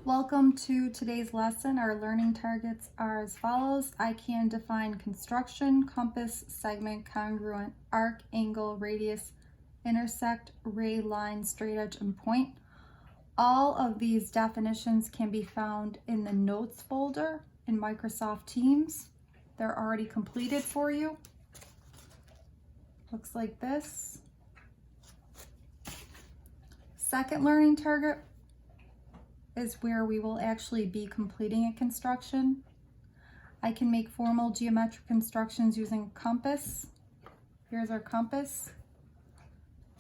Welcome to today's lesson. Our learning targets are as follows. I can define construction, compass, segment, congruent, arc, angle, radius, intersect, ray, line, straight edge, and point. All of these definitions can be found in the notes folder in Microsoft Teams. They're already completed for you. Looks like this. Second learning target is where we will actually be completing a construction. I can make formal geometric constructions using a compass. Here's our compass.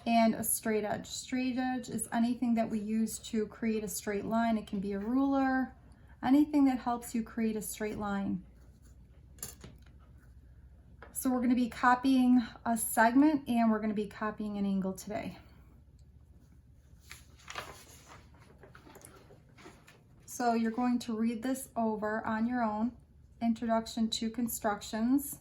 And a straight edge. Straight edge is anything that we use to create a straight line. It can be a ruler, anything that helps you create a straight line. So we're going to be copying a segment and we're going to be copying an angle today. So you're going to read this over on your own. Introduction to Constructions.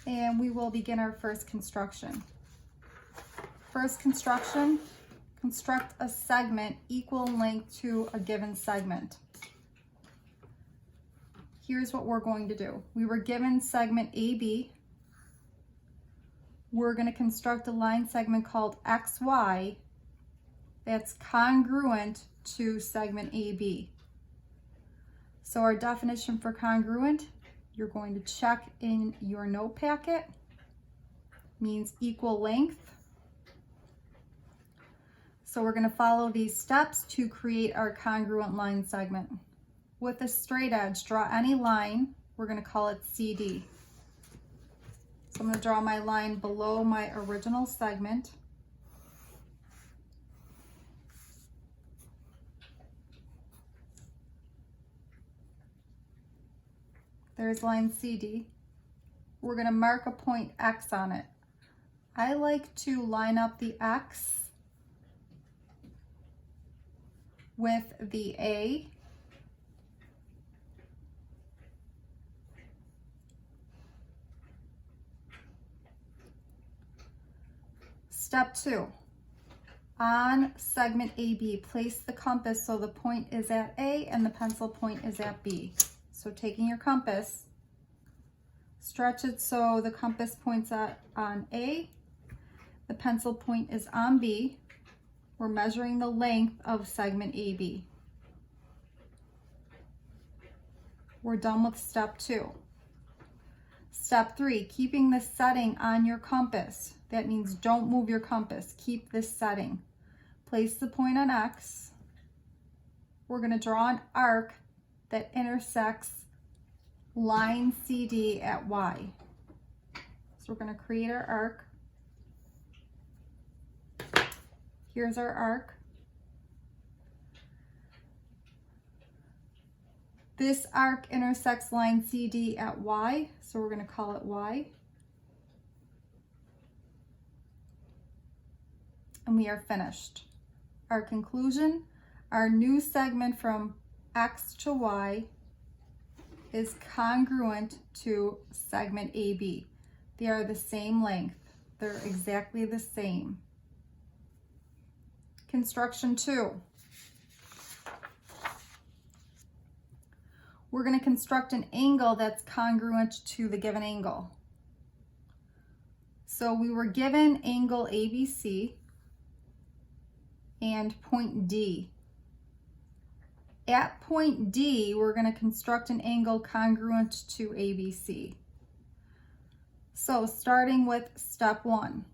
And we will begin our first construction. First construction, construct a segment equal in length to a given segment. Here's what we're going to do. We were given segment AB. We're going to construct a line segment called XY that's congruent to segment AB. So our definition for congruent, you're going to check in your note packet, means equal length. So we're going to follow these steps to create our congruent line segment. With a straight edge, draw any line. We're going to call it CD. So I'm going to draw my line below my original segment. There's line CD. We're going to mark a point X on it. I like to line up the X with the A. Step 2, on segment AB, place the compass so the point is at A and the pencil point is at B. So taking your compass, stretch it so the compass points on A, the pencil point is on B. We're measuring the length of segment AB. We're done with step 2. Step 3, keeping the setting on your compass. That means don't move your compass. Keep this setting. Place the point on X. We're going to draw an arc that intersects line CD at Y. So we're going to create our arc. Here's our arc. This arc intersects line CD at Y, so we're going to call it Y. And we are finished. Our conclusion, our new segment from X to Y is congruent to segment AB. They are the same length. They're exactly the same. Construction 2. We're going to construct an angle that's congruent to the given angle. So we were given angle ABC and point D. At point D, we're going to construct an angle congruent to ABC. So starting with step 1.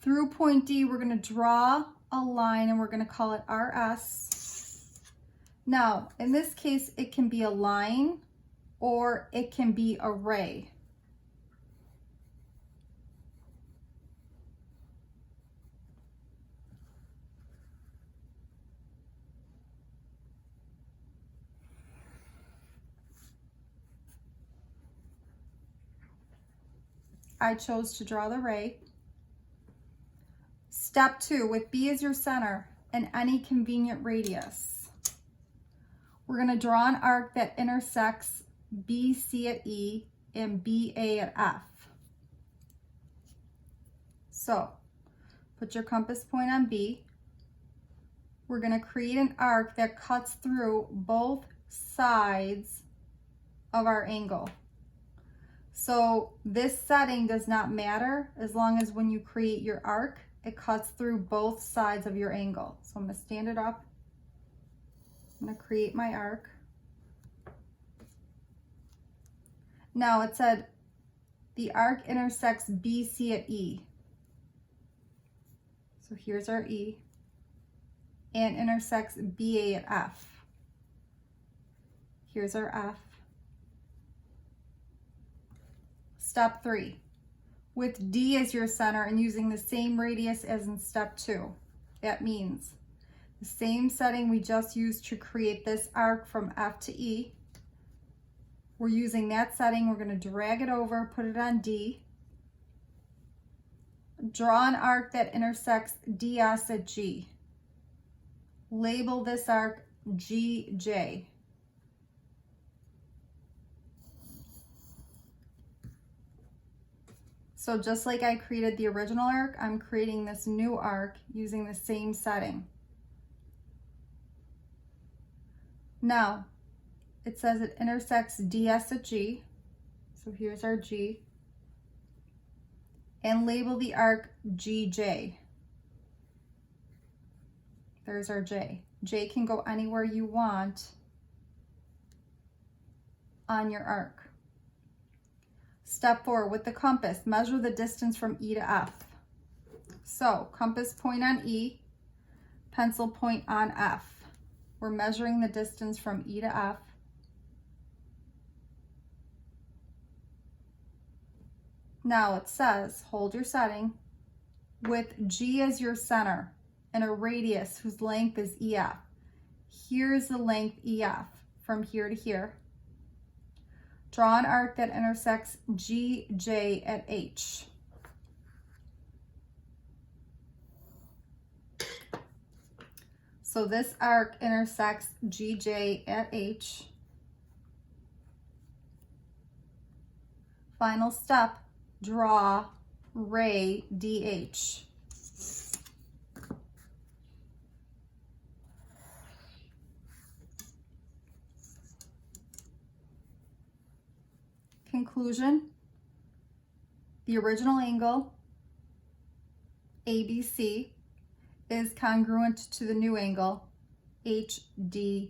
Through point D, we're going to draw a line and we're going to call it RS. Now, in this case, it can be a line or it can be a ray. I chose to draw the ray. Step 2, with B as your center and any convenient radius, we're going to draw an arc that intersects BC at E and BA at F. So put your compass point on B. We're going to create an arc that cuts through both sides of our angle. So this setting does not matter as long as when you create your arc, it cuts through both sides of your angle. So I'm going to stand it up. I'm going to create my arc. Now it said the arc intersects BC at E. So here's our E. And intersects BA at F. Here's our F. Step 3. With D as your center and using the same radius as in step 2. That means the same setting we just used to create this arc from F to E. We're using that setting. We're going to drag it over, put it on D. Draw an arc that intersects DS at G. Label this arc GJ. So just like I created the original arc, I'm creating this new arc using the same setting. Now, it says it intersects DS at G. So here's our G. And label the arc GJ. There's our J. J can go anywhere you want on your arc. Step 4, with the compass, measure the distance from E to F. So compass point on E, pencil point on F. We're measuring the distance from E to F. Now it says, hold your setting, with G as your center and a radius whose length is EF. Here's the length EF from here to here. Draw an arc that intersects GJ at H. So this arc intersects GJ at H. Final step, draw ray DH. Conclusion, the original angle, ABC, is congruent to the new angle, HDS.